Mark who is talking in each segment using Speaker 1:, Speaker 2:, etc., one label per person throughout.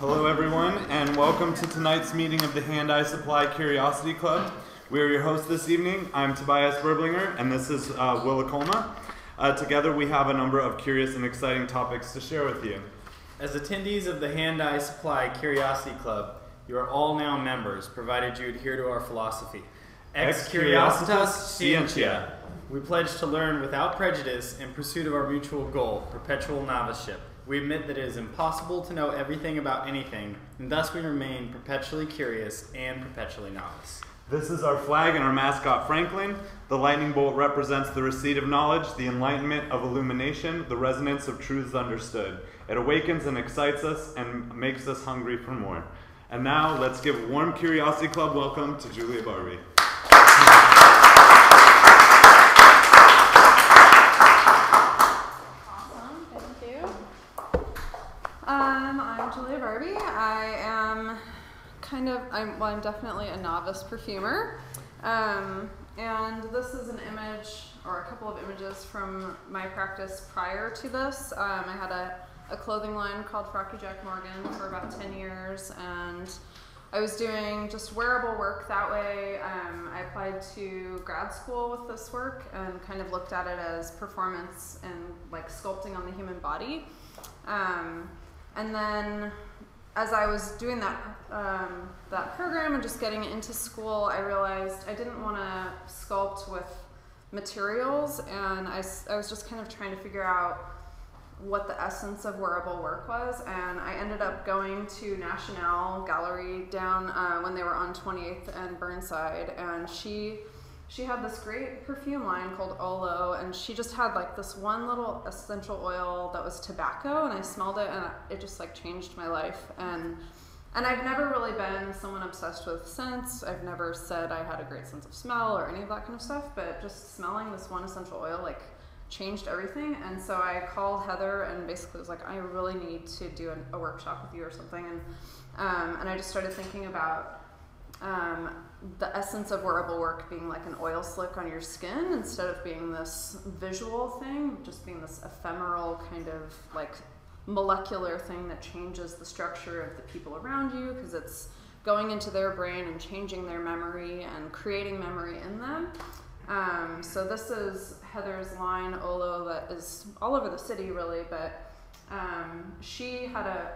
Speaker 1: Hello everyone, and welcome to tonight's meeting of the Hand-Eye Supply Curiosity Club. We are your hosts this evening. I'm Tobias Berblinger, and this is Willa Colma. Together we have a number of curious and exciting topics to share with you.
Speaker 2: As attendees of the Hand-Eye Supply Curiosity Club, you are all now members, provided you adhere to our philosophy. Ex curiositas scientia. We pledge to learn without prejudice in pursuit of our mutual goal, perpetual noviceship. We admit that it is impossible to know everything about anything, and thus we remain perpetually curious and perpetually novice.
Speaker 1: This is our flag and our mascot, Franklin. The lightning bolt represents the receipt of knowledge, the enlightenment of illumination, the resonance of truths understood. It awakens and excites us and makes us hungry for more. And now, let's give a warm Curiosity Club welcome to Julia Barbee.
Speaker 3: I'm Julia Barbee. I'm definitely a novice perfumer. And this is an image, or a couple of images from my practice prior to this. I had a clothing line called Frocky Jack Morgan for about 10 years, and I was doing just wearable work that way. I applied to grad school with this work and kind of looked at it as performance and like sculpting on the human body. And then as I was doing that program and just getting into school, I realized I didn't want to sculpt with materials, and I was just kind of trying to figure out what the essence of wearable work was, and I ended up going to National Gallery down when they were on 28th and Burnside, and she had this great perfume line called Olo, and she just had like this one little essential oil that was tobacco, and I smelled it and it just like changed my life. And I've never really been someone obsessed with scents. I've never said I had a great sense of smell or any of that kind of stuff, but just smelling this one essential oil like changed everything. And so I called Heather and basically was like, I really need to do a workshop with you or something. And I just started thinking about the essence of wearable work being like an oil slick on your skin instead of being this visual thing, just being this ephemeral kind of like molecular thing that changes the structure of the people around you because it's going into their brain and changing their memory and creating memory in them. So this is Heather's line, Olo, that is all over the city really, but she had a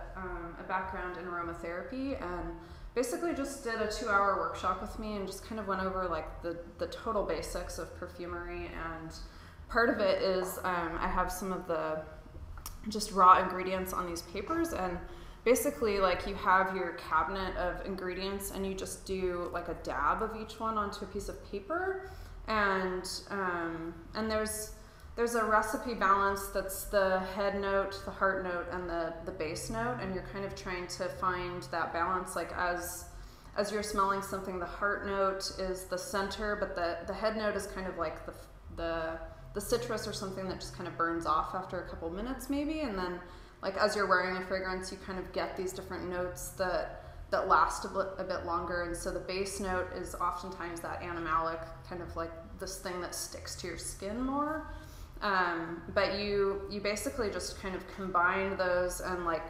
Speaker 3: background in aromatherapy and basically just did a 2-hour workshop with me and just kind of went over like the total basics of perfumery. And part of it is I have some of the just raw ingredients on these papers, and basically like you have your cabinet of ingredients and you just do like a dab of each one onto a piece of paper, and there's a recipe balance that's the head note, the heart note, and the base note, and you're kind of trying to find that balance. Like as you're smelling something, the heart note is the center, but the head note is kind of like the citrus or something that just kind of burns off after a couple minutes maybe, and then like as you're wearing a fragrance, you kind of get these different notes that last a bit longer. And so the base note is oftentimes that animalic kind of like this thing that sticks to your skin more. But you basically just kind of combine those and like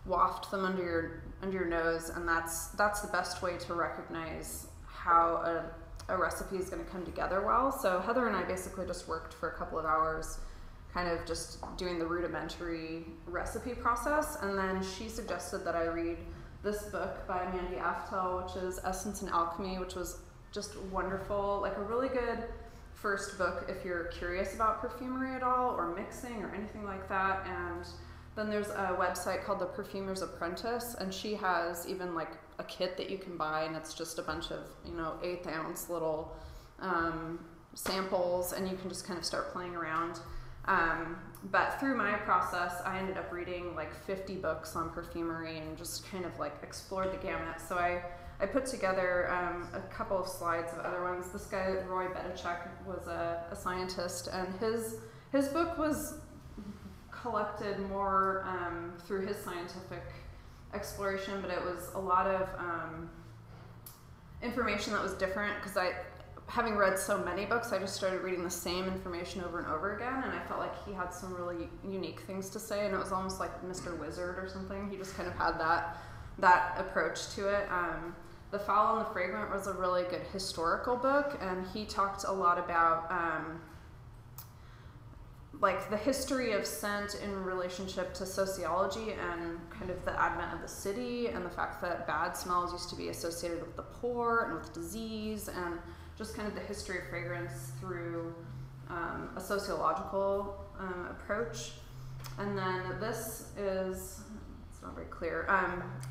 Speaker 3: waft them under your nose, and that's the best way to recognize how a recipe is going to come together well. So Heather and I basically just worked for a couple of hours kind of just doing the rudimentary recipe process, and then she suggested that I read this book by Mandy Aftel, which is Essence and Alchemy, which was just wonderful, like a really good first book if you're curious about perfumery at all or mixing or anything like that. And then there's a website called The Perfumer's Apprentice, and she has even like a kit that you can buy, and it's just a bunch of 1/8 ounce little samples, and you can just kind of start playing around. But through my process, I ended up reading like 50 books on perfumery and just kind of like explored the gamut. So I put together a couple of slides of other ones. This guy, Roy Bedichek, was a scientist, and his book was collected more through his scientific exploration, but it was a lot of information that was different because having read so many books, I just started reading the same information over and over again, and I felt like he had some really unique things to say, and it was almost like Mr. Wizard or something. He just kind of had that approach to it. The Foul and the Fragrant was a really good historical book, and he talked a lot about like the history of scent in relationship to sociology and kind of the advent of the city, and the fact that bad smells used to be associated with the poor and with disease, and just kind of the history of fragrance through a sociological approach. And then this is, it's not very clear,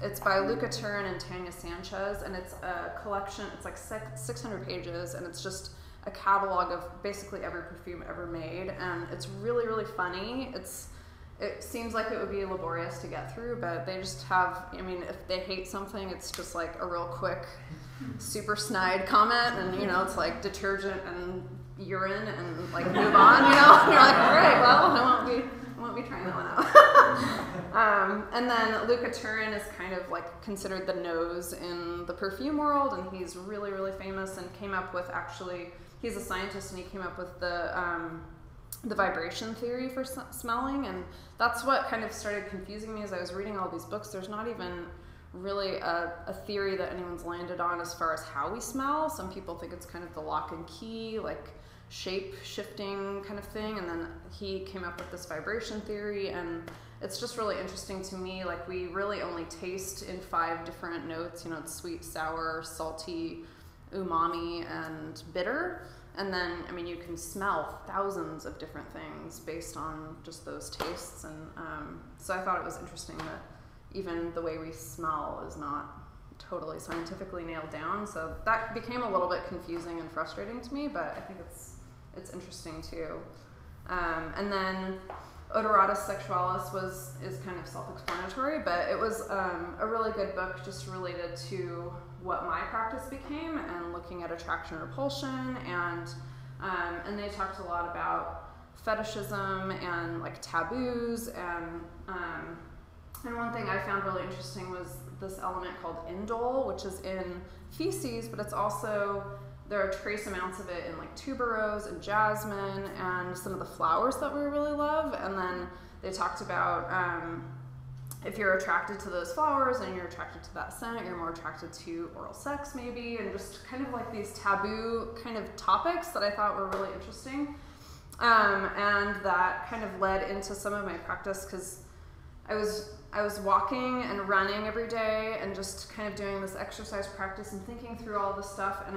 Speaker 3: it's by Luca Turin and Tanya Sanchez, and it's a collection, it's like 600 pages, and it's just a catalog of basically every perfume ever made, and it's really, really funny. It seems like it would be laborious to get through, but they just have, I mean, if they hate something, it's just like a real quick, super snide comment, and it's like detergent and urine, and like move on, and you're like, all right, well, I won't be trying that one out. And then Luca Turin is kind of like considered the nose in the perfume world, and he's really, really famous, and came up with, actually, he's a scientist, and he came up with the vibration theory for smelling, and that's what kind of started confusing me as I was reading all these books. There's not even really a theory that anyone's landed on as far as how we smell. Some people think it's kind of the lock and key, like shape shifting kind of thing, and then he came up with this vibration theory, and it's just really interesting to me. Like, we really only taste in 5 different notes. It's sweet, sour, salty, umami, and bitter. And then, I mean, you can smell thousands of different things based on just those tastes. And so I thought it was interesting that even the way we smell is not totally scientifically nailed down. So that became a little bit confusing and frustrating to me, but I think it's interesting too. And then Odoratus Sexualis is kind of self-explanatory, but it was a really good book just related to what my practice became, and looking at attraction and repulsion, and they talked a lot about fetishism and like taboos, and one thing I found really interesting was this element called indole, which is in feces, but it's also, there are trace amounts of it in like tuberose and jasmine and some of the flowers that we really love. And then they talked about if you're attracted to those flowers and you're attracted to that scent, you're more attracted to oral sex maybe, and just kind of like these taboo kind of topics that I thought were really interesting. And that kind of led into some of my practice, because I was walking and running every day and just kind of doing this exercise practice and thinking through all this stuff. And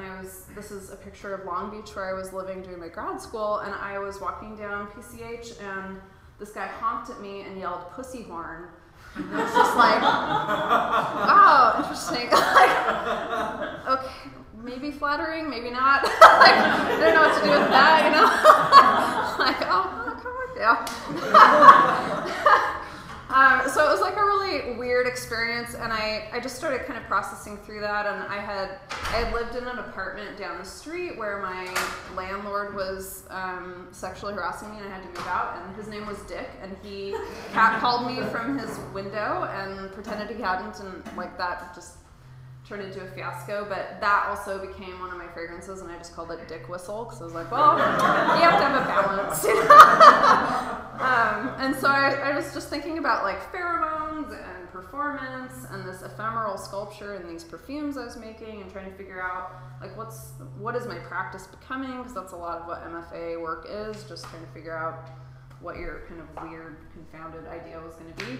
Speaker 3: this is a picture of Long Beach where I was living during my grad school, and I was walking down PCH, and this guy honked at me and yelled "pussy horn." And I was just like, wow, interesting. Like, okay, maybe flattering, maybe not. Like, I don't know what to do with that, Like, oh, come on, yeah. So it was like a really weird experience, and I just started kind of processing through that. And I had lived in an apartment down the street where my landlord was sexually harassing me, and I had to move out. And his name was Dick, and he catcalled me from his window and pretended he hadn't, and like that just turned into a fiasco. But that also became one of my fragrances, and I just called it Dick Whistle, because I was like, well, you have to have a balance. And so I was just thinking about like pheromones and performance and this ephemeral sculpture and these perfumes I was making, and trying to figure out like what is my practice becoming, because that's a lot of what MFA work is, just trying to figure out what your kind of weird, confounded idea was going to be.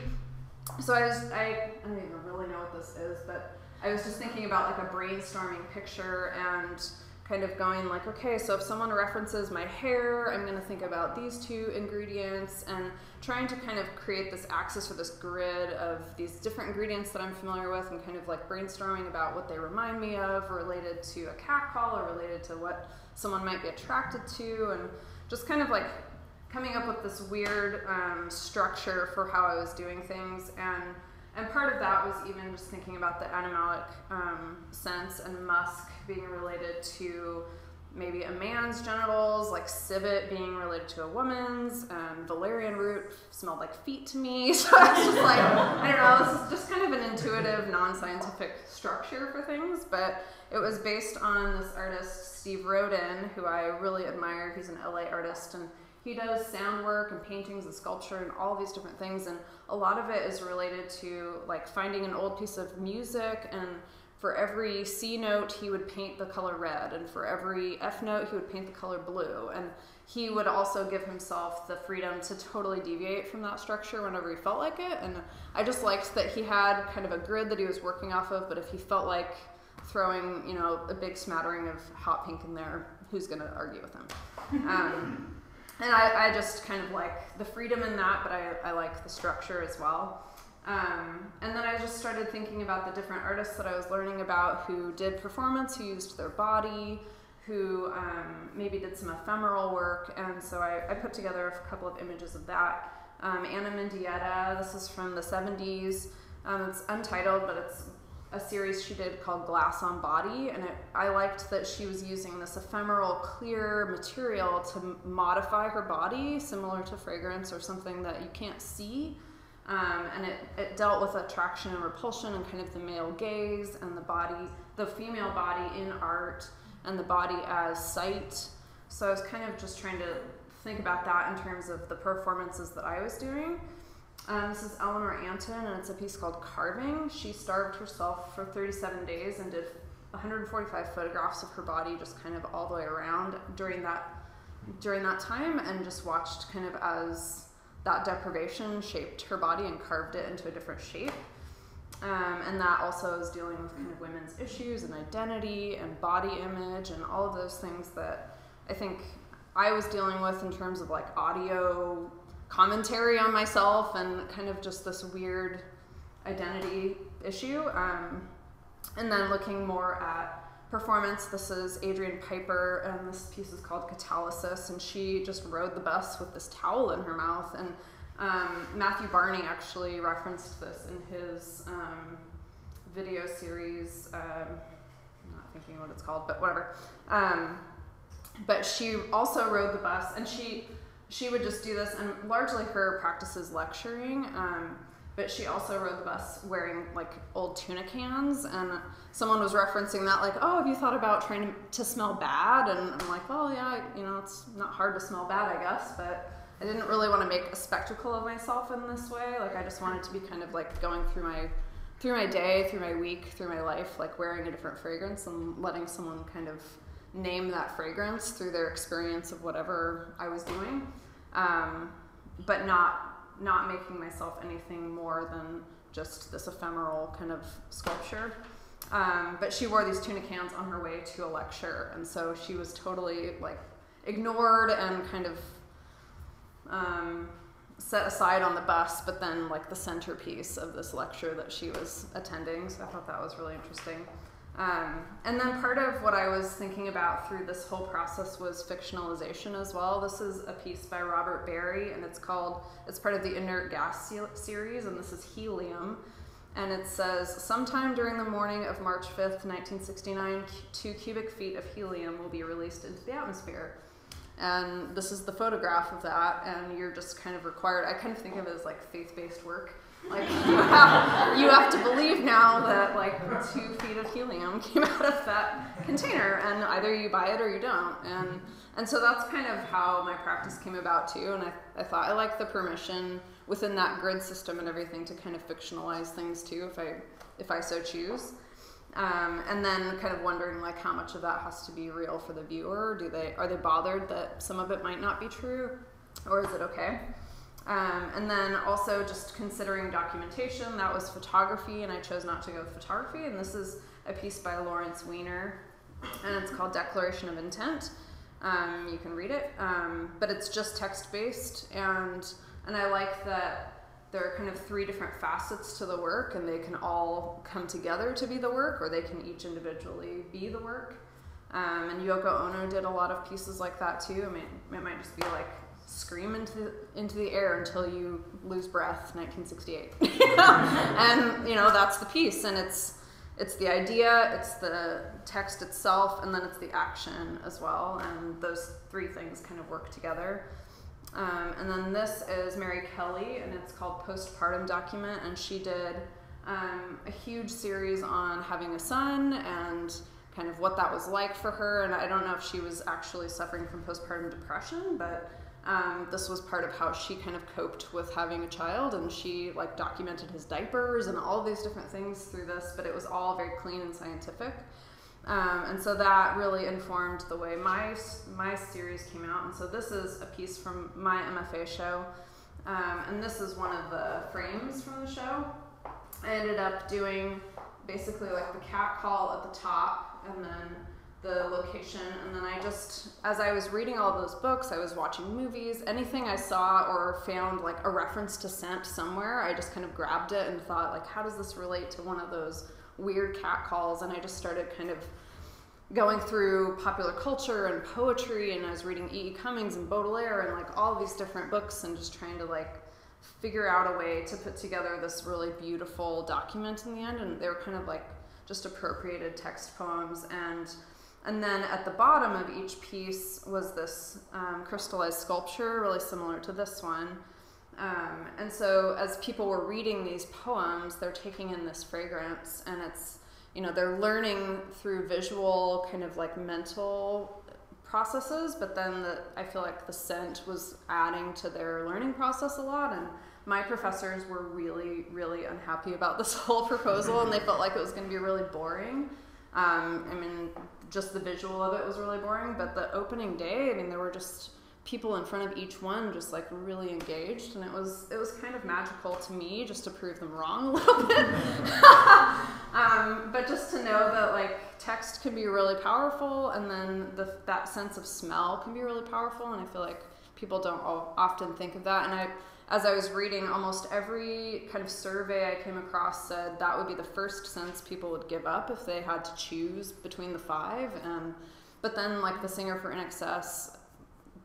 Speaker 3: So I don't even really know what this is, but I was just thinking about like a brainstorming picture, and kind of going like, okay, so if someone references my hair, I'm going to think about these 2 ingredients, and trying to kind of create this axis or this grid of these different ingredients that I'm familiar with, and kind of like brainstorming about what they remind me of, related to a catcall or related to what someone might be attracted to, and just kind of like coming up with this weird structure for how I was doing things. And part of that was even just thinking about the animalic scents, and musk being related to maybe a man's genitals, like civet being related to a woman's, and valerian root smelled like feet to me. So I was just like, I don't know, this is just kind of an intuitive, non-scientific structure for things, but it was based on this artist, Steve Rodin, who I really admire. He's an LA artist, and he does sound work and paintings and sculpture and all these different things, and a lot of it is related to like finding an old piece of music, and for every C note he would paint the color red, and for every F note he would paint the color blue, and he would also give himself the freedom to totally deviate from that structure whenever he felt like it. And I just liked that he had kind of a grid that he was working off of, but if he felt like throwing, you know, a big smattering of hot pink in there, who's going to argue with him? And I just kind of like the freedom in that, but I like the structure as well. And then I just started thinking about the different artists that I was learning about who did performance, who used their body, who maybe did some ephemeral work, and so I put together a couple of images of that. Anna Mendieta, this is from the 70s. It's untitled, but it's a series she did called Glass on Body, and I liked that she was using this ephemeral, clear material to modify her body, similar to fragrance or something that you can't see. And it dealt with attraction and repulsion and kind of the male gaze and the body, the female body in art, and the body as sight. So I was kind of just trying to think about that in terms of the performances that I was doing. This is Eleanor Anton, and it's a piece called Carving. She starved herself for 37 days and did 145 photographs of her body just kind of all the way around during that time, and just watched kind of as that deprivation shaped her body and carved it into a different shape. And that also is dealing with kind of women's issues and identity and body image and all of those things that I think I was dealing with in terms of like audio commentary on myself and kind of just this weird identity issue. And then looking more at performance, this is Adrienne Piper, and this piece is called Catalysis, and she just rode the bus with this towel in her mouth. And Matthew Barney actually referenced this in his video series. I'm not thinking what it's called, but whatever. But she also rode the bus, and she would just do this, and largely her practice is lecturing, but she also rode the bus wearing like old tuna cans, and someone was referencing that like, oh, have you thought about trying to smell bad? And I'm like, well, yeah, you know, it's not hard to smell bad, I guess, but I didn't really want to make a spectacle of myself in this way. Like, I just wanted to be kind of like going through my day, through my week, through my life, like wearing a different fragrance and letting someone kind of name that fragrance through their experience of whatever I was doing, but not making myself anything more than just this ephemeral kind of sculpture. But she wore these tuna cans on her way to a lecture, and so she was totally like ignored and kind of set aside on the bus, but then like the centerpiece of this lecture that she was attending. So I thought that was really interesting. And then part of what I was thinking about through this whole process was fictionalization as well. This is a piece by Robert Barry, and it's part of the Inert Gas series, and this is Helium. And it says, sometime during the morning of March 5th, 1969, 2 cubic feet of helium will be released into the atmosphere. And this is the photograph of that, and you're just kind of required, I kind of think of it as like faith-based work. Like, you have to believe now that like 2 feet of helium came out of that container, and either you buy it or you don't. And so that's kind of how my practice came about too, and I thought I liked the permission within that grid system and everything to kind of fictionalize things too, if I so choose. And then kind of wondering like how much of that has to be real for the viewer. Are they bothered that some of it might not be true, or is it okay? And then also just considering documentation, that was photography, and I chose not to go with photography. And this is a piece by Lawrence Weiner, and it's called Declaration of Intent. You can read it, but it's just text-based, and I like that there are kind of 3 different facets to the work, and they can all come together to be the work, or they can each individually be the work. And Yoko Ono did a lot of pieces like that too. I mean, it might just be like scream into the air until you lose breath, 1968. And you know, that's the piece, and it's the idea, it's the text itself, and then it's the action as well, and those 3 things kind of work together. And then this is Mary Kelly, and it's called Postpartum Document, and she did a huge series on having a son and kind of what that was like for her. And I don't know if she was actually suffering from postpartum depression, but This was part of how she kind of coped with having a child, and she like documented his diapers and all these different things through this, but it was all very clean and scientific. And so that really informed the way my series came out. And so this is a piece from my MFA show, and this is one of the frames from the show. I ended up doing basically like the cat call at the top, and then the location, and then I just, as I was reading all those books, I was watching movies, anything I saw or found like a reference to scent somewhere, I just kind of grabbed it and thought like, how does this relate to one of those weird cat calls? And I just started kind of going through popular culture and poetry, and I was reading E.E. Cummings and Baudelaire and like all these different books, and just trying to like figure out a way to put together this really beautiful document in the end. And they were kind of like just appropriated text poems, and then at the bottom of each piece was this crystallized sculpture, really similar to this one. And so as people were reading these poems, they're taking in this fragrance, and it's, you know, they're learning through visual kind of like mental processes, but then I feel like the scent was adding to their learning process a lot. And my professors were really, really unhappy about this whole proposal, and they felt like it was going to be really boring. I mean, just the visual of it was really boring, but the opening day, I mean, there were just people in front of each one just like really engaged, and it was kind of magical to me, just to prove them wrong a little bit. But just to know that like text can be really powerful, and then that sense of smell can be really powerful, and I feel like people don't often think of that. And as I was reading, almost every kind of survey I came across said that would be the first sense people would give up if they had to choose between the five. But then like the singer for INXS,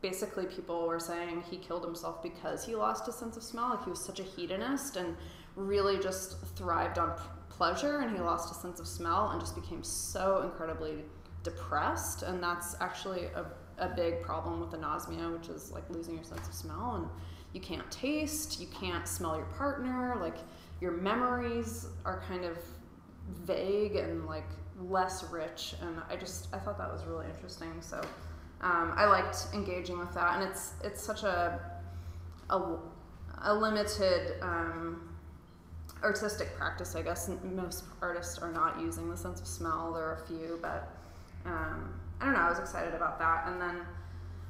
Speaker 3: basically people were saying he killed himself because he lost his sense of smell. Like he was such a hedonist and really just thrived on pleasure, and he lost his sense of smell and just became so incredibly depressed. And that's actually a big problem with anosmia, which is like losing your sense of smell. And you can't taste, you can't smell your partner, like your memories are kind of vague and like less rich, and I thought that was really interesting. So I liked engaging with that, and it's such a limited artistic practice, I guess. Most artists are not using the sense of smell. There are a few, but I don't know, I was excited about that. And then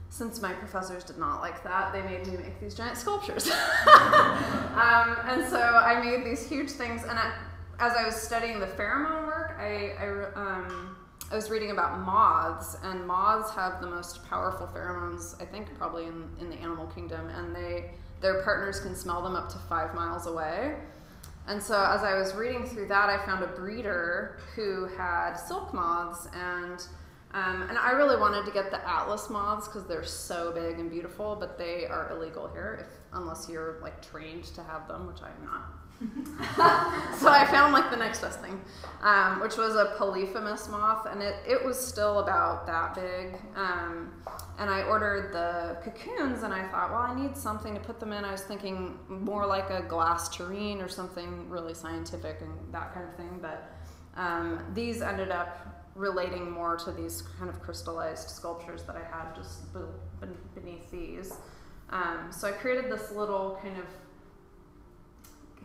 Speaker 3: since my professors did not like that, they made me make these giant sculptures. And so I made these huge things, and as I was studying the pheromone work, I was reading about moths, and moths have the most powerful pheromones, I think, probably in the animal kingdom, and their partners can smell them up to 5 miles away. And so as I was reading through that, I found a breeder who had silk moths, and I really wanted to get the atlas moths because they're so big and beautiful, but they are illegal here unless you're like trained to have them, which I'm not. So I found like the next best thing, which was a polyphemus moth, and it was still about that big. And I ordered the cocoons, and I thought, well, I need something to put them in. I was thinking more like a glass tureen or something really scientific and that kind of thing, but these ended up relating more to these kind of crystallized sculptures that I had just beneath these. So I created this little kind of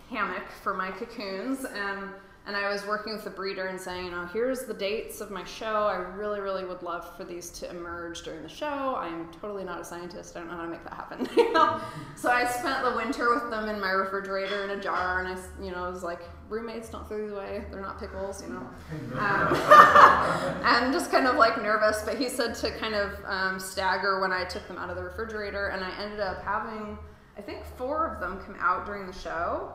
Speaker 3: hammock for my cocoons, and I was working with the breeder and saying, you know, here's the dates of my show. I really, really would love for these to emerge during the show. I'm totally not a scientist. I don't know how to make that happen. You know? So I spent the winter with them in my refrigerator in a jar, and I was like, roommates, don't throw these away. They're not pickles, you know. And just kind of like nervous, but he said to kind of stagger when I took them out of the refrigerator, and I ended up having, I think, 4 of them come out during the show.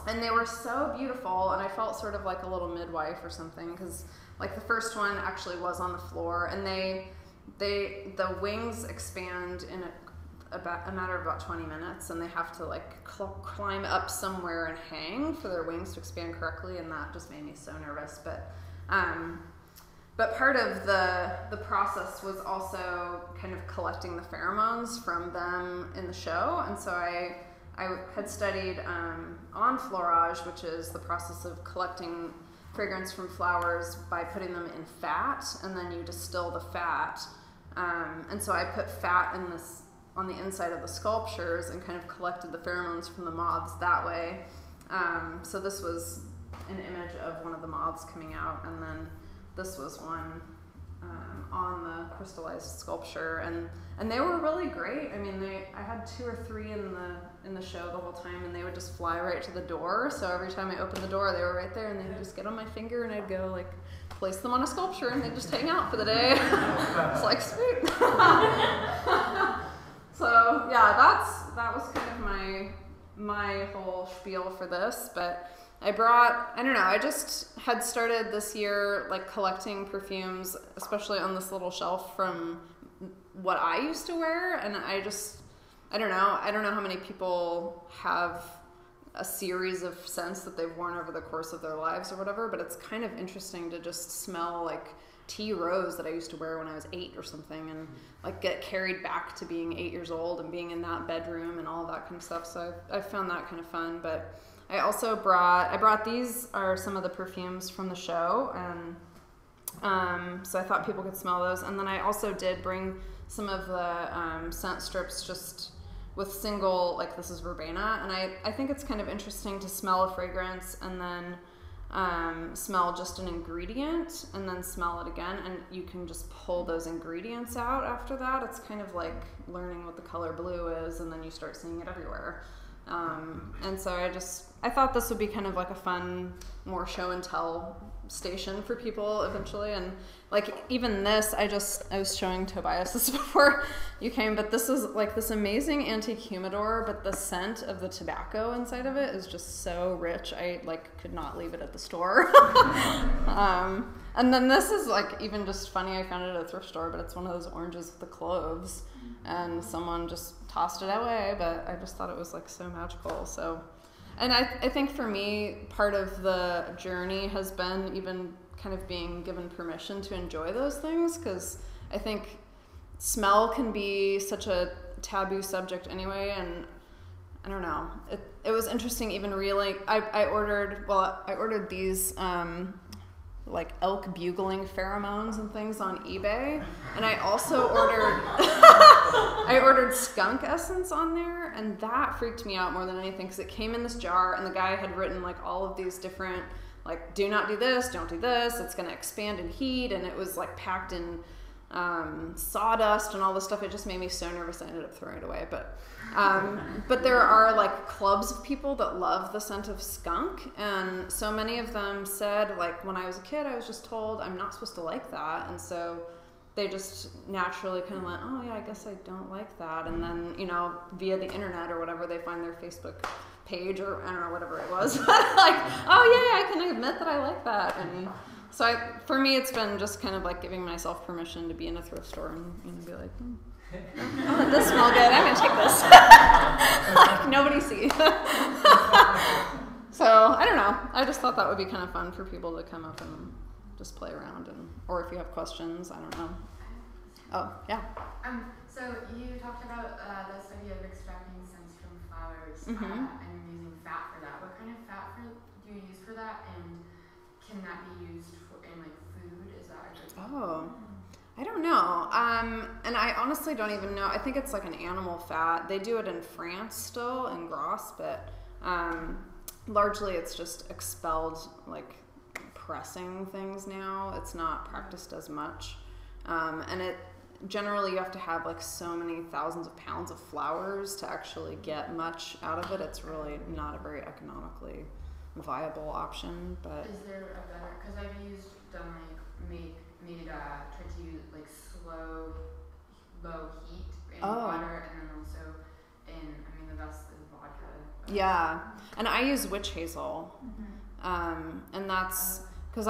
Speaker 3: And they were so beautiful, and I felt sort of like a little midwife or something, because like the first one actually was on the floor, and the wings expand in a matter of about 20 minutes, and they have to like climb up somewhere and hang for their wings to expand correctly, and that just made me so nervous. But part of the process was also kind of collecting the pheromones from them in the show, and so I had studied on florage, which is the process of collecting fragrance from flowers by putting them in fat, and then you distill the fat. And so I put fat in this on the inside of the sculptures and kind of collected the pheromones from the moths that way. So this was an image of one of the moths coming out, and then this was one on the crystallized sculpture, and they were really great. I mean, I had 2 or 3 in the show the whole time, and they would just fly right to the door. So every time I opened the door, they were right there, and they would just get on my finger, and I'd go like place them on a sculpture, and they'd just hang out for the day. It's like sweet. So yeah, that was kind of my whole spiel for this, but. I don't know, I just had started this year like collecting perfumes, especially on this little shelf from what I used to wear, and I don't know how many people have a series of scents that they've worn over the course of their lives or whatever, but it's kind of interesting to just smell like tea rose that I used to wear when I was 8 or something, and like get carried back to being 8 years old and being in that bedroom and all of that kind of stuff. So I found that kind of fun, but I also brought these are some of the perfumes from the show, and so I thought people could smell those. And then I also did bring some of the scent strips just with single, like this is verbena, and I think it's kind of interesting to smell a fragrance and then smell just an ingredient and then smell it again, and you can just pull those ingredients out after that. It's kind of like learning what the color blue is, and then you start seeing it everywhere. And so I thought this would be kind of like a fun, more show and tell station for people eventually. And like even this, I was showing Tobias this before you came, but this is like this amazing antique humidor, but the scent of the tobacco inside of it is just so rich. I like could not leave it at the store. And then this is like even just funny. I found it at a thrift store, but it's one of those oranges with the cloves, and someone just tossed it away, but I just thought it was like so magical. So, and I think for me, part of the journey has been even kind of being given permission to enjoy those things, because I think smell can be such a taboo subject anyway, and I don't know. It was interesting even really. I ordered these like elk bugling pheromones and things on eBay, and I also ordered skunk essence on there, and that freaked me out more than anything because it came in this jar, and the guy had written like all of these different like do not do this, don't do this, it's going to expand in heat, and it was like packed in sawdust and all this stuff. It just made me so nervous I ended up throwing it away. But there are like clubs of people that love the scent of skunk, and so many of them said like when I was a kid I was just told I'm not supposed to like that, and so they just naturally kind of went, oh yeah, I guess I don't like that, and then via the internet or whatever they find their Facebook page or I don't know whatever it was like, oh yeah, I can admit that I like that. And so for me it's been just kind of like giving myself permission to be in a thrift store and be like, oh, this smells good, I'm gonna take this. Like nobody see. So I don't know, I just thought that would be kind of fun for people to come up and just play around, or if you have questions, I don't know. Oh yeah.
Speaker 4: So you talked about this idea of extracting scents from flowers,
Speaker 3: Mm-hmm.
Speaker 4: and you're using fat for that. What kind of fat do you use for that, and can that be used in like food? Is that a good thing?
Speaker 3: Oh, I don't know. And I honestly don't even know. I think it's like an animal fat. They do it in France still, in Gras, but largely it's just expelled like pressing things now. It's not practiced as much. And it generally you have to have like so many thousands of pounds of flowers to actually get much out of it. It's really not a very economically viable option. But
Speaker 4: is there a better? Because I've tried to use like low heat in water, and then also the best is vodka.
Speaker 3: Yeah, and I use witch hazel, and that's because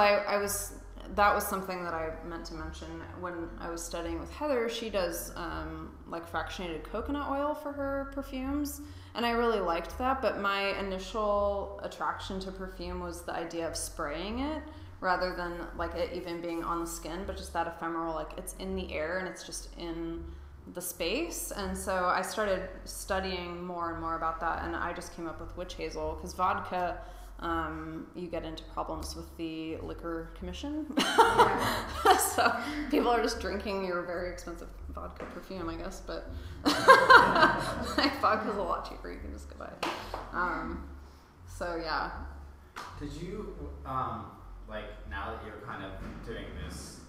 Speaker 3: that was something that I meant to mention when I was studying with Heather. She does like fractionated coconut oil for her perfumes, and I really liked that, but my initial attraction to perfume was the idea of spraying it rather than like it even being on the skin, but just that ephemeral, like it's in the air and it's just in the space. And so I started studying more and more about that, and I just came up with witch hazel because vodka, you get into problems with the liquor commission. So people are just drinking your very expensive vodka perfume, I guess, but like, vodka's a lot cheaper. You can just go buy it. So yeah.
Speaker 2: Did you, like, now that you're kind of doing this,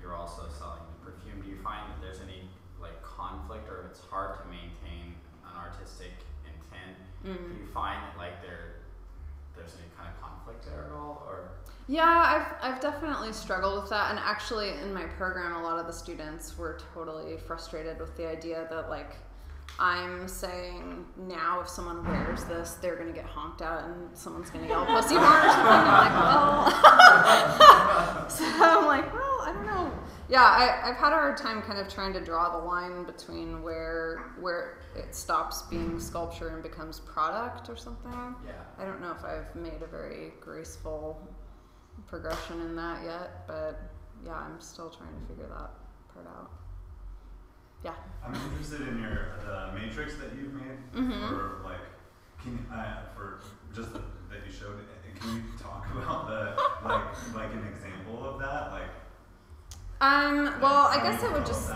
Speaker 2: you're also selling the perfume, do you find that there's any, like, conflict, or it's hard to maintain an artistic intent? Do you find that, like, there's any kind of conflict there at all, or?
Speaker 3: Yeah, I've definitely struggled with that, and actually in my program, a lot of the students were totally frustrated with the idea that, like, I'm saying now if someone wears this, they're gonna get honked at and someone's gonna yell pussy more or something. I'm like, well, I don't know. Yeah, I've had a hard time kind of trying to draw the line between where it stops being sculpture and becomes product or something.
Speaker 2: Yeah.
Speaker 3: I don't know if I've made a very graceful progression in that yet, but yeah, I'm still trying to figure that part out. Yeah.
Speaker 1: I'm interested in the matrix that you've made for, like, for just that you showed. Can you talk about like an example of that? Like.
Speaker 3: Well, I guess it would just.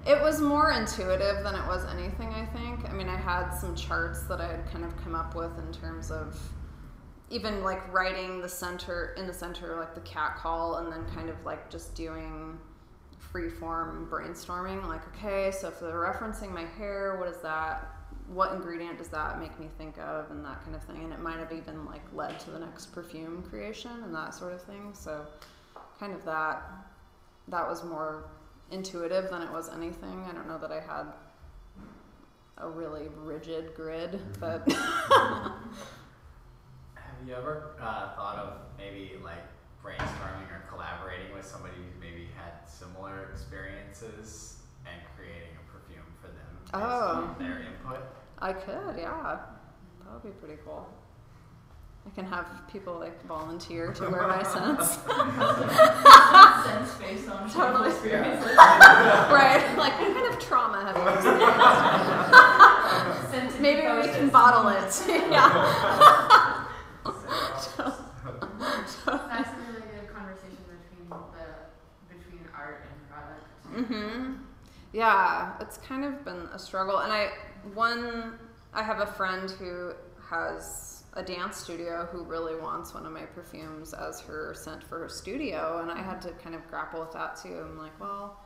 Speaker 3: It was more intuitive than it was anything, I think. I mean, I had some charts that I had kind of come up with in terms of even like writing in the center, like the cat call, and then kind of like just doing free-form brainstorming, like, okay, so if they're referencing my hair, what ingredient does that make me think of, and that kind of thing. And it might have even like led to the next perfume creation and that sort of thing. So kind of that was more intuitive than it was anything. I don't know that I had a really rigid grid, but
Speaker 2: have you ever thought of maybe like brainstorming or collaborating with somebody who maybe had similar experiences and creating a perfume for them based on their input?
Speaker 3: I could, yeah. That would be pretty cool. I can have people like volunteer to wear my scents.
Speaker 5: Scents based on
Speaker 3: totally
Speaker 5: experiences.
Speaker 3: Right, like what kind of trauma have you experienced? Maybe we can bottle it. Yeah.
Speaker 4: That's a really good conversation between art and product.
Speaker 3: Yeah, it's kind of been a struggle, and I have a friend who has a dance studio who really wants one of my perfumes as her scent for her studio, and I had to kind of grapple with that too. I'm like, well,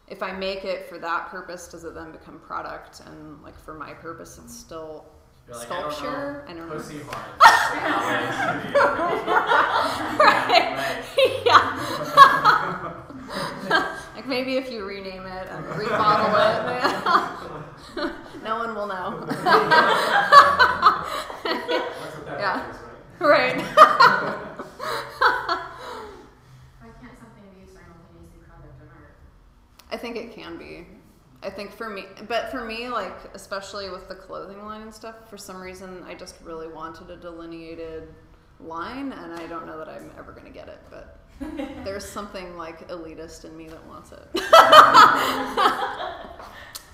Speaker 3: if I make it for that purpose, does it then become product? And like for my purpose, it's still sculpture. I don't know.
Speaker 2: Pussy horn.
Speaker 3: Right. Yeah. Like maybe if you rename it and remodel it, no one will know. Yeah. Right.
Speaker 4: Why can't something be simultaneously product and art?
Speaker 3: I think it can be. I think for me, like, especially with the clothing line and stuff, for some reason, I just really wanted a delineated line, and I don't know that I'm ever going to get it, but there's something, like, elitist in me that wants it.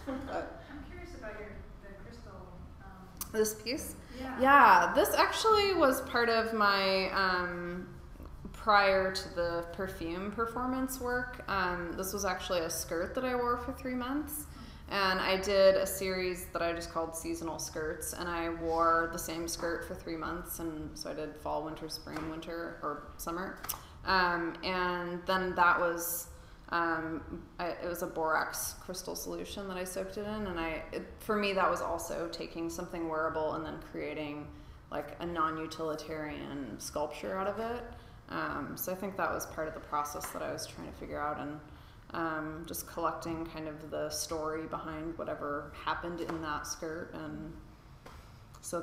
Speaker 5: I'm curious about the crystal.
Speaker 3: This piece?
Speaker 5: Yeah.
Speaker 3: Yeah, this actually was part of my, prior to the perfume performance work. This was actually a skirt that I wore for 3 months. And I did a series that I just called Seasonal Skirts, and I wore the same skirt for 3 months, and so I did fall, winter, spring, winter, or summer. And then that was, it was a borax crystal solution that I soaked it in, and for me that was also taking something wearable and then creating like a non-utilitarian sculpture out of it. So I think that was part of the process that I was trying to figure out, and just collecting kind of the story behind whatever happened in that skirt, and so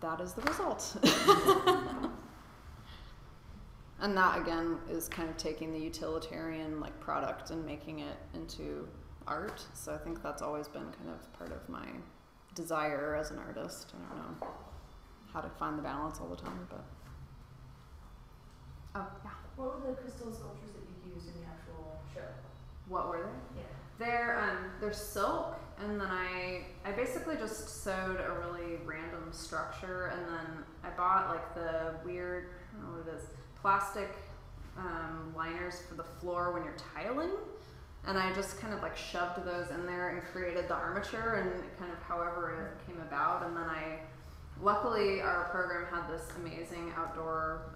Speaker 3: that is the result. And that again is kind of taking the utilitarian like product and making it into art. So I think that's always been kind of part of my desire as an artist. I don't know how to find the balance all the time, but oh yeah.
Speaker 5: What were the crystal sculptures that you used in the actual show?
Speaker 3: What were they?
Speaker 5: Yeah.
Speaker 3: They're silk, and then I basically just sewed a really random structure, and then I bought like the weird, I don't know what it is, plastic liners for the floor when you're tiling. And I just kind of like shoved those in there and created the armature and kind of however it came about. And then luckily our program had this amazing outdoor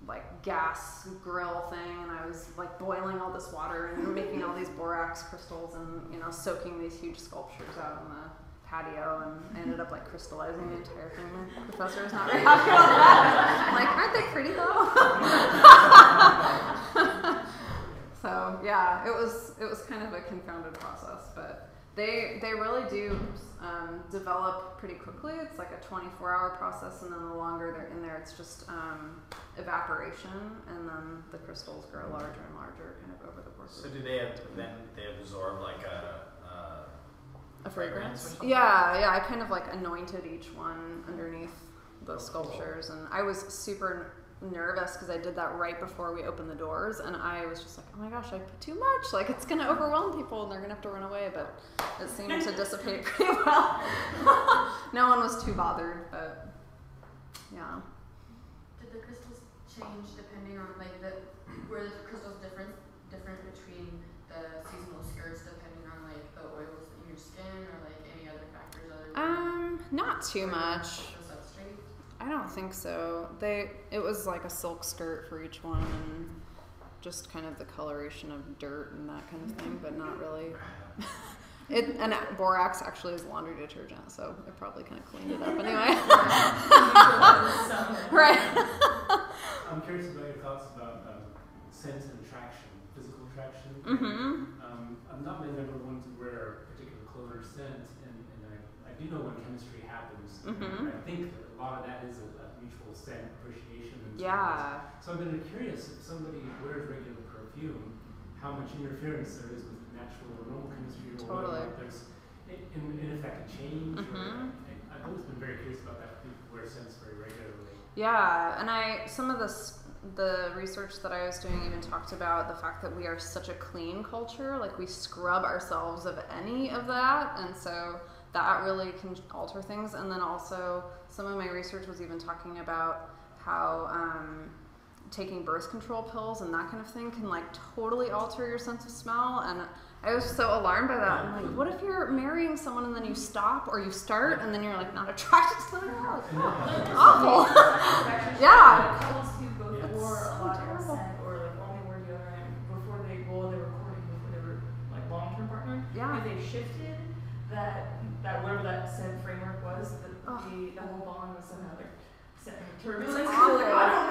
Speaker 3: like gas grill thing, and I was like boiling all this water and making all these borax crystals and, you know, soaking these huge sculptures out on the patio, and I ended up like crystallizing the entire thing. My professor was not very happy about that. I'm like, aren't they pretty though? So yeah, it was kind of a confounded process, but they really do develop pretty quickly. It's like a 24-hour process, and then the longer they're in there, it's just evaporation, and then the crystals grow larger and larger kind of over the course.
Speaker 2: So do they absorb like
Speaker 3: a fragrance? Yeah, I kind of like anointed each one underneath the sculptures, and I was super nervous because I did that right before we opened the doors, and I was just like, oh my gosh, I put too much, like it's gonna overwhelm people and they're gonna have to run away, but it seemed to dissipate pretty well. No one was too bothered, but yeah.
Speaker 4: Did the crystals change depending on like were the crystals different between the seasonal skirts depending on like the oils in your skin or like any other factors other than
Speaker 3: not too much.
Speaker 4: The substrate?
Speaker 3: I don't think so. It was like a silk skirt for each one, and just kind of the coloration of dirt and that kind of thing, but not really. And borax actually is laundry detergent, so it probably kind of cleaned it up anyway. Right.
Speaker 6: I'm curious about your thoughts about sense and attraction, physical attraction.
Speaker 3: Mm-hmm.
Speaker 6: I'm not many ever one to wear a particular cologne or scent, and I do know when chemistry happens.
Speaker 3: Mm-hmm.
Speaker 6: I think that a lot of that is a mutual scent appreciation.
Speaker 3: Yeah.
Speaker 6: So I've been curious if somebody wears regular perfume, how much interference there is with natural or normal chemistry, or
Speaker 3: Totally.
Speaker 6: whether there's in effect a change.
Speaker 3: Mm-hmm.
Speaker 6: I've always been very curious about that. People wear scents very regularly.
Speaker 3: Yeah, and some of the research that I was doing even talked about the fact that we are such a clean culture, like we scrub ourselves of any of that, and so that really can alter things. And then also some of my research was even talking about how taking birth control pills and that kind of thing can like totally alter your sense of smell, and I was so alarmed by that. I'm like, what if you're marrying someone and then you stop, or you start and then you're like not attracted to them at all? Awful. Yeah.
Speaker 5: Couples who both wore a lot of scent or like only wore deodorant before they were recording, before they were like long-term partners.
Speaker 3: Yeah.
Speaker 5: If they shifted that whatever that scent framework was, the whole bond was somehow like set in turbulence. Like, I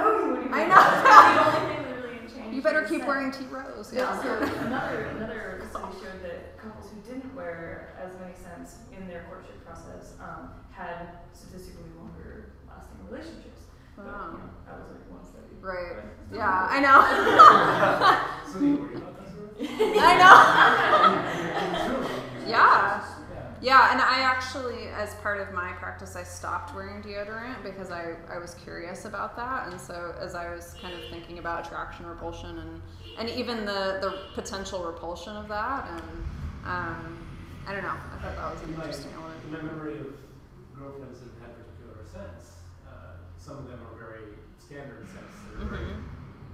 Speaker 5: don't know you anymore.
Speaker 3: I know.
Speaker 5: The only thing that really changed.
Speaker 3: You better keep
Speaker 5: scent.
Speaker 3: wearing tea rose.
Speaker 5: Yeah. So another study showed that couples who didn't wear as many scents in their courtship process had statistically longer lasting relationships.
Speaker 3: Wow.
Speaker 5: But, you know, that was like one study.
Speaker 3: Right.
Speaker 5: But,
Speaker 3: Yeah, I know.
Speaker 6: So do you worry about that sort of thing?
Speaker 3: I know. Yeah. Yeah, and I actually, as part of my practice, I stopped wearing deodorant because I was curious about that. And so as I was kind of thinking about attraction, repulsion, and even the potential repulsion of that, and I don't know, I thought that was an interesting element.
Speaker 6: In my memory of girlfriends that had particular scents, some of them are very standard scents that are very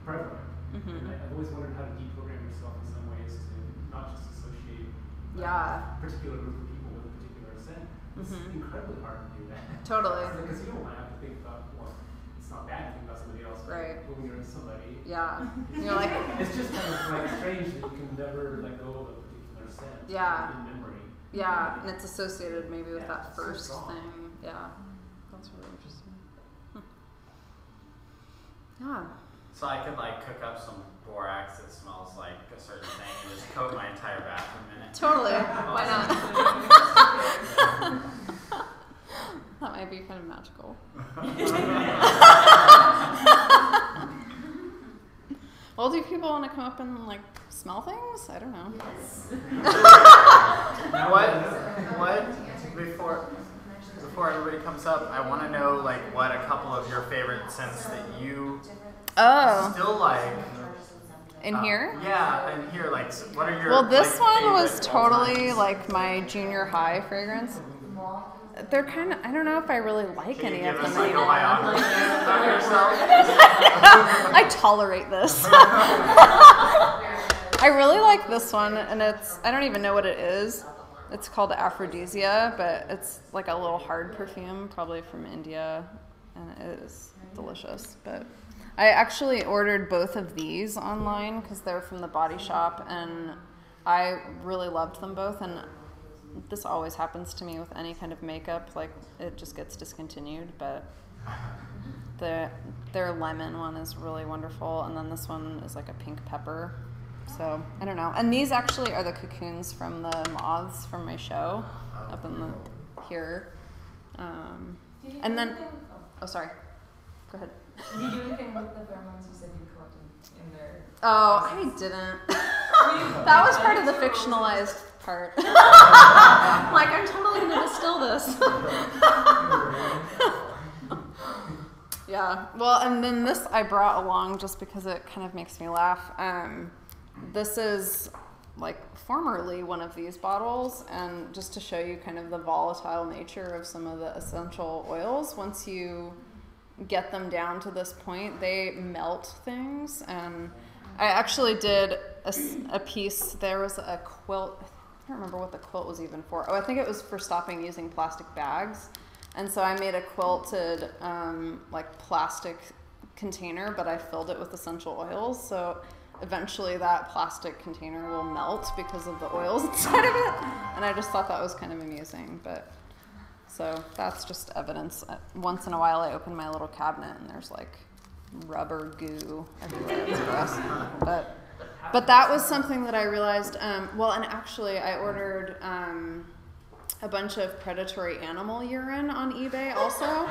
Speaker 6: prevalent.
Speaker 3: Mm-hmm.
Speaker 6: And I've always wondered how to deprogram yourself in some ways to not just associate
Speaker 3: Yeah.
Speaker 6: a particular group of people with a particular scent. It's incredibly hard to do that.
Speaker 3: Totally.
Speaker 6: Because you don't want to have to think about, well, it's not bad to think about somebody else, but
Speaker 3: Right.
Speaker 6: when you're in somebody,
Speaker 3: Yeah. You're like,
Speaker 6: it's just kind of like strange that you can never let go of a particular scent
Speaker 3: Yeah.
Speaker 6: in memory.
Speaker 3: yeah, and it's associated maybe with
Speaker 6: Yeah,
Speaker 3: that
Speaker 6: so
Speaker 3: first
Speaker 6: strong.
Speaker 3: thing. Yeah. That's really interesting. Yeah.
Speaker 2: So I could like cook up some borax that smells like a certain thing and just coat my entire bathroom in it.
Speaker 3: Totally. Why not? That might be kind of magical. Well, do people want to come up and like smell things? I don't know.
Speaker 2: Before everybody comes up, I want to know like what a couple of your favorite scents that you still like.
Speaker 3: In here?
Speaker 2: Yeah, in here, like what are your
Speaker 3: Well, this
Speaker 2: like,
Speaker 3: one was
Speaker 2: favorite
Speaker 3: totally
Speaker 2: all-times?
Speaker 3: like my junior high fragrance. They're kind of, I don't know if I really like
Speaker 2: Can you
Speaker 3: any of
Speaker 2: give
Speaker 3: them
Speaker 2: us like a
Speaker 3: anymore.
Speaker 2: biography of yourself?
Speaker 3: I tolerate this. I really like this one, and I don't even know what it is. It's called Aphrodisia, but it's like a little hard perfume, probably from India, and it is delicious. But I actually ordered both of these online because they're from the Body Shop, and I really loved them both. And this always happens to me with any kind of makeup, like it just gets discontinued. But their lemon one is really wonderful, and then this one is like a pink pepper. So I don't know. And these actually are the cocoons from the moths from my show up in here. And then, oh sorry, go ahead.
Speaker 5: Did you do anything with the pheromones you said you collected in there?
Speaker 3: Oh, I didn't. That was part of the fictionalized part. Like, I'm totally going to distill this. Yeah. Well, and then this I brought along just because it kind of makes me laugh. This is like formerly one of these bottles, and just to show you kind of the volatile nature of some of the essential oils, once you get them down to this point, they melt things. And I actually did a piece, there was a quilt, I don't remember what the quilt was even for. Oh, I think it was for stopping using plastic bags. And so I made a quilted like plastic container, but I filled it with essential oils. So eventually that plastic container will melt because of the oils inside of it. And I just thought that was kind of amusing. But so that's just evidence. Once in a while I open my little cabinet and there's like rubber goo everywhere. It's gross. But that was something that I realized. Well, and actually I ordered a bunch of predatory animal urine on eBay also.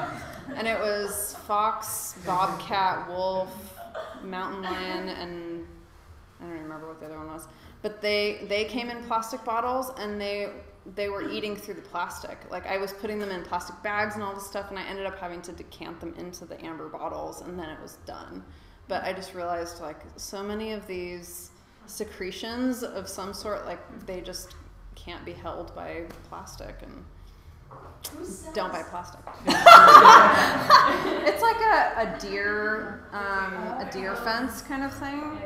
Speaker 3: And it was fox, bobcat, wolf, mountain lion, and I don't even remember what the other one was. But they came in plastic bottles, and they were eating through the plastic. Like, I was putting them in plastic bags and all this stuff, and I ended up having to decant them into the amber bottles, and then it was done. But I just realized, like, so many of these secretions of some sort, like, they just can't be held by plastic, and don't buy plastic. It's like a deer fence kind of thing.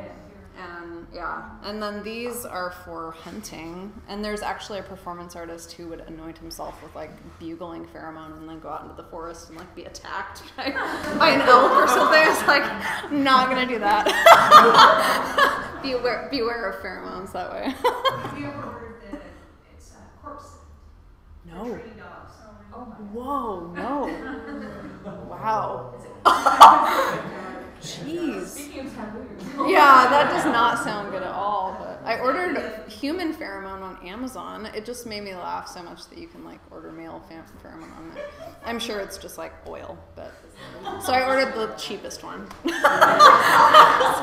Speaker 3: And yeah, and then these are for hunting, and there's actually a performance artist who would anoint himself with like bugling pheromone and then go out into the forest and like be attacked by an elk or something. It's like, I'm not gonna do that. beware of pheromones that way.
Speaker 7: Have you ever ordered it's corpse scent?
Speaker 3: No.
Speaker 7: Trained dogs.
Speaker 5: Oh my God.
Speaker 3: Whoa, no. Wow. Jeez.
Speaker 5: Speaking of taboos.
Speaker 3: Yeah, that does not sound good at all. But I ordered human pheromone on Amazon. It just made me laugh so much that you can like order male pheromone on it. I'm sure it's just like oil, but so I ordered the cheapest one. It's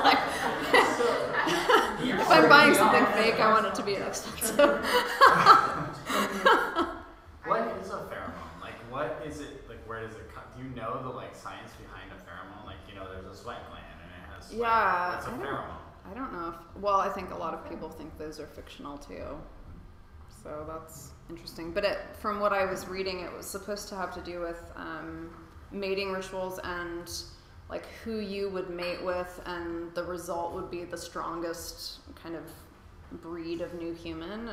Speaker 3: like, if I'm buying something fake, I want it to be expensive.
Speaker 2: What is a pheromone? Like, what is it? Like, where does it come? Do you know the like science behind a pheromone? Like, you know, there's a sweat gland and it has sweat.
Speaker 3: Yeah,
Speaker 2: That's a pheromone.
Speaker 3: I don't know if, well, I think a lot of people think those are fictional too. So that's interesting. But from what I was reading, it was supposed to have to do with mating rituals and like who you would mate with, and the result would be the strongest kind of breed of new human.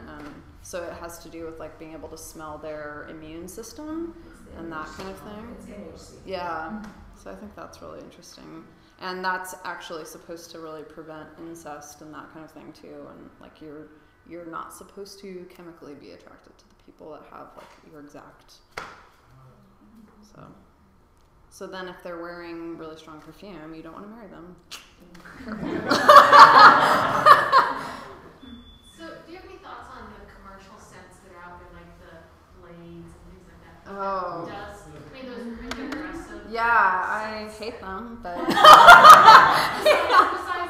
Speaker 3: So it has to do with like being able to smell their immune system and that kind of thing. Yeah. So I think that's really interesting. And that's actually supposed to really prevent incest and that kind of thing too. And like you're not supposed to chemically be attracted to the people that have like your exact. So then if they're wearing really strong perfume, you don't want to marry them.
Speaker 4: So, do you have any thoughts on the commercial scents that are out there, like the blades and things like that?
Speaker 3: Oh.
Speaker 4: Those are really aggressive.
Speaker 3: Yeah, I hate them, but
Speaker 4: Besides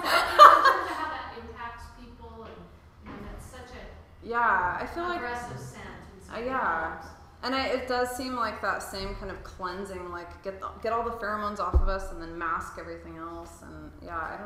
Speaker 4: that, in terms of how that impacts people, and that's such a
Speaker 3: yeah, I feel like
Speaker 4: aggressive scent.
Speaker 3: yeah. And it does seem like that same kind of cleansing, like get all the pheromones off of us and then mask everything else. And yeah, I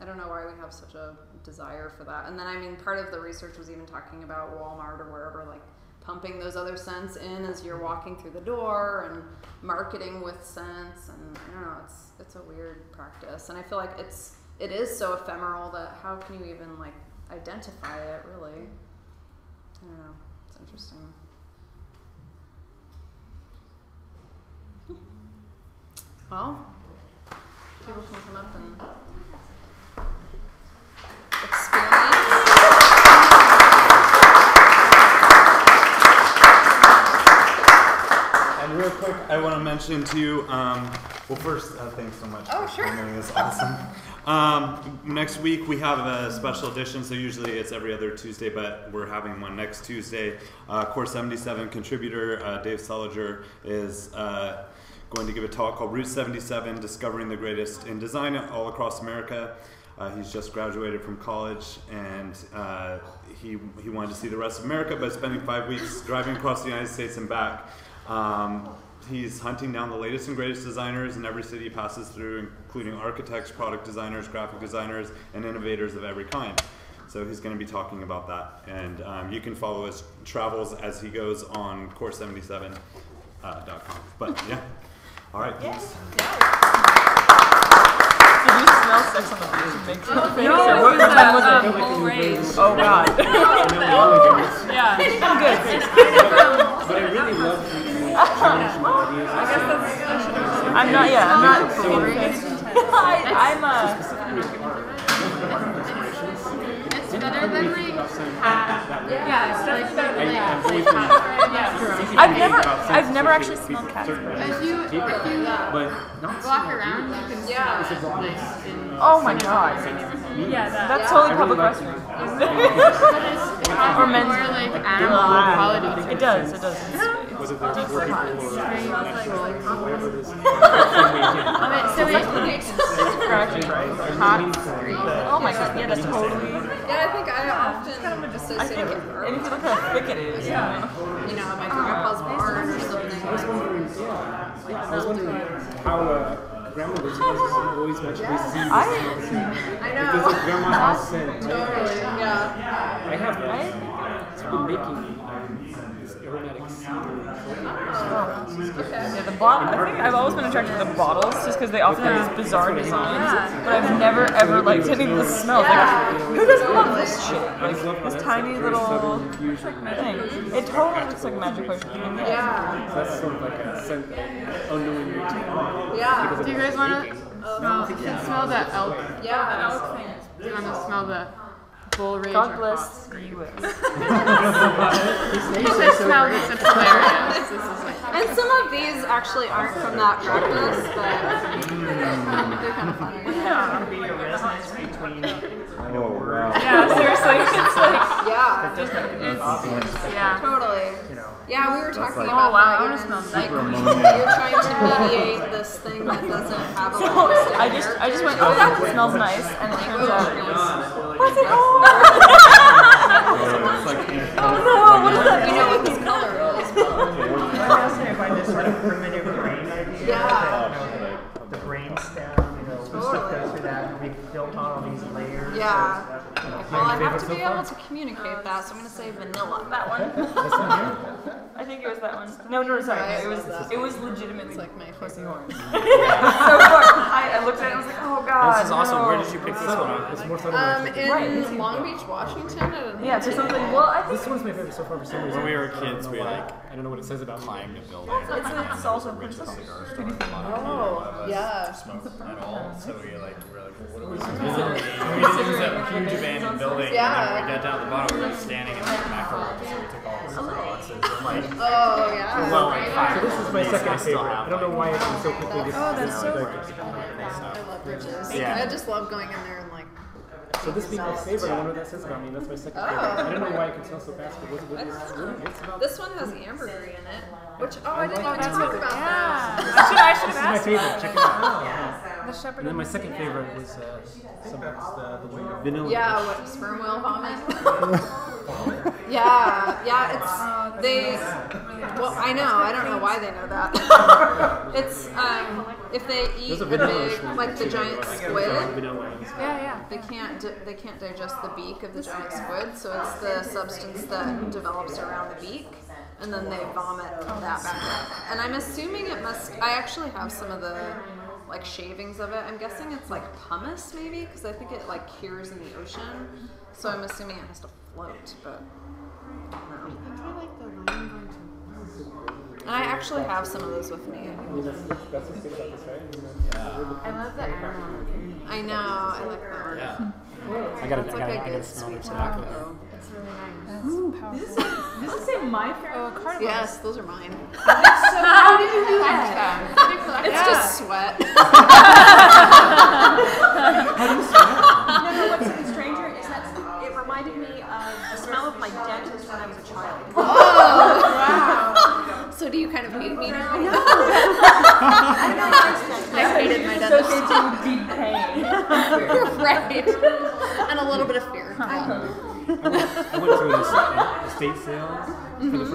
Speaker 3: don't know why we have such a desire for that. And then I mean, part of the research was even talking about Walmart or wherever, like pumping those other scents in as you're walking through the door and marketing with scents. And I don't know, it's a weird practice. And I feel like it's it is so ephemeral that how can you even like identify it really? I don't know. It's interesting. Well, people can come up and experience.
Speaker 1: And real quick, I want to mention to you, well first, thanks so much
Speaker 3: Oh,
Speaker 1: for
Speaker 3: sure.
Speaker 1: coming. It's awesome. Next week we have a special edition, so usually it's every other Tuesday, but we're having one next Tuesday. Core 77 contributor Dave Seliger is going to give a talk called Route 77, Discovering the Greatest in Design all across America. He's just graduated from college, and he wanted to see the rest of America, but spending 5 weeks driving across the United States and back. He's hunting down the latest and greatest designers in every city he passes through, including architects, product designers, graphic designers, and innovators of every kind. So he's going to be talking about that. And you can follow his travels as he goes on core77.com. But yeah. All right. Thanks.
Speaker 8: Did you smell Sex on the Beach and make something? No, what time was it?
Speaker 5: Whole range.
Speaker 8: Oh God.
Speaker 5: Yeah.
Speaker 8: I'm good.
Speaker 6: But I really love the
Speaker 8: I'm not. Yeah, I'm not. I'm
Speaker 4: It's better than like
Speaker 5: Yeah, it's definitely better than
Speaker 8: I've never actually smelled cat spray.
Speaker 4: if you walk around, you can smell nice and
Speaker 8: Oh my God.
Speaker 5: Yeah,
Speaker 8: That's totally public restroom. Or men's.
Speaker 4: more like animal quality.
Speaker 8: It does. It does.
Speaker 6: was it there before people
Speaker 4: So it's
Speaker 8: Oh my God. Yeah, that's totally.
Speaker 3: Yeah, I think I often associate it with
Speaker 8: And
Speaker 3: earth.
Speaker 8: if you look how thick it is. Yeah.
Speaker 3: You know, my grandpa's barn or something.
Speaker 6: I was wondering how grandmothers always mention these seeds.
Speaker 3: I know.
Speaker 6: Because of grandma's house scent.
Speaker 3: Totally, yeah.
Speaker 6: I have been making this aromatic seed.
Speaker 8: Yeah, the bottle. I think I've always been attracted to the bottles just because they often have these bizarre designs. But I've never ever liked any of the smells. Like, who doesn't love this shit? Like this tiny little thing. It totally looks like a magic potion.
Speaker 3: Yeah.
Speaker 6: So that's sort of like a scent unknowingly.
Speaker 3: Yeah.
Speaker 4: Do you guys want to smell the elk?
Speaker 3: Yeah.
Speaker 4: Do you want to smell the bull rage?
Speaker 8: God
Speaker 4: or
Speaker 8: bless
Speaker 4: fox?
Speaker 8: the U.S.
Speaker 4: You should smell this. It's hilarious. This is like
Speaker 3: And some of these actually aren't from that practice, but they're kind of funny.
Speaker 1: Oh, wow.
Speaker 8: Yeah, seriously, it's like.
Speaker 3: Yeah.
Speaker 4: yeah.
Speaker 3: Totally. Yeah, we were talking
Speaker 1: like-
Speaker 3: about
Speaker 4: Oh, wow,
Speaker 3: that.
Speaker 4: I
Speaker 3: You're,
Speaker 4: wanna smell
Speaker 3: like,
Speaker 1: that.
Speaker 3: you're trying to mediate this thing that doesn't have a
Speaker 8: So
Speaker 3: long
Speaker 8: I just went, oh, that one smells nice, and it turns out it was. What's it called?
Speaker 1: It's like,
Speaker 8: Oh no, what is that?
Speaker 3: You know what this color is.
Speaker 9: Fascinated by this sort of primitive brain idea.
Speaker 3: Yeah.
Speaker 9: The brain stem, stuff goes through that, and we built on all these layers.
Speaker 3: Yeah.
Speaker 9: Of,
Speaker 3: Well, I have to be able to communicate that, so I'm going to say vanilla.
Speaker 8: That one. I think it was that one. No, sorry. It was legitimate.
Speaker 3: It's like my
Speaker 8: pussy
Speaker 3: favorite.
Speaker 8: horns. So far, I looked at it and I was like, oh God.
Speaker 2: This is awesome.
Speaker 8: no.
Speaker 2: Where did you pick this one up?
Speaker 6: It's more subtle than I think.
Speaker 3: In Long Beach, Washington.
Speaker 8: Yeah, to something. Well, I think
Speaker 6: This one's my favorite so far for some reason.
Speaker 2: When we were
Speaker 6: I don't
Speaker 2: kids,
Speaker 6: know
Speaker 2: we
Speaker 6: why.
Speaker 2: like
Speaker 6: I don't know what it says about me.
Speaker 2: climbed a building.
Speaker 8: it's also princess.
Speaker 3: Oh, yeah.
Speaker 2: Smoke at all, so we were like, what are we visiting? We just use that huge abandoned building, and
Speaker 3: Yeah.
Speaker 2: then we got down to the bottom, we were standing in the macro room, so we took all these boxes and like,
Speaker 3: Oh, yeah.
Speaker 2: well, like
Speaker 6: So
Speaker 2: 5
Speaker 6: this is my second
Speaker 2: I still
Speaker 6: favorite.
Speaker 2: have,
Speaker 6: I don't know
Speaker 2: like,
Speaker 6: why it's been so quickly
Speaker 3: Oh, that's so
Speaker 6: like,
Speaker 3: I love bridges.
Speaker 2: Yeah.
Speaker 3: I just love going in there and like.
Speaker 6: So this being my favorite, I wonder what that says about me. That's my second favorite. I don't know why it can smell so fast, but what is really it's about?
Speaker 3: This one has ambergris in it, which I didn't even talk about that.
Speaker 8: I should
Speaker 6: This is
Speaker 8: have
Speaker 6: my
Speaker 8: asked.
Speaker 6: favorite. Check it out.
Speaker 8: The shepherd.
Speaker 6: And then my second favorite was the vanilla.
Speaker 3: Yeah, what sperm whale vomit? yeah, it's they. Well, I know. I don't know why they know that. It's if they eat
Speaker 6: There's a
Speaker 3: a
Speaker 6: vanilla
Speaker 3: big,
Speaker 6: shrimp
Speaker 3: like the
Speaker 6: too,
Speaker 3: giant
Speaker 6: like
Speaker 3: squid.
Speaker 6: vanilla.
Speaker 3: They can't digest the beak of the giant squid, so it's the substance that develops around the beak, and then they vomit that back up. And I'm assuming it must. I actually have some of the like shavings of it. I'm guessing it's like pumice maybe because I think it like cures in the ocean. So I'm assuming it has to float, but no. And I actually have some of those with me.
Speaker 6: That's the thing about this, right?
Speaker 4: I love the aroma.
Speaker 3: I know. I like that one.
Speaker 2: Yeah.
Speaker 3: It's like a good sweet tobacco.
Speaker 4: It's really nice.
Speaker 5: This is say my favorite.
Speaker 8: Oh, carnival.
Speaker 3: Yes, those are mine.
Speaker 4: How did you do that?
Speaker 3: It's just sweat.
Speaker 7: No, what's even stranger is that it reminded me of the smell of my dentist when I was a child.
Speaker 3: Oh, wow. So do you kind of hate me now? I hated my dentist.
Speaker 5: Associated deep pain.
Speaker 3: Right. And a little bit of fear. Yeah.
Speaker 6: I went to an estate sale for the first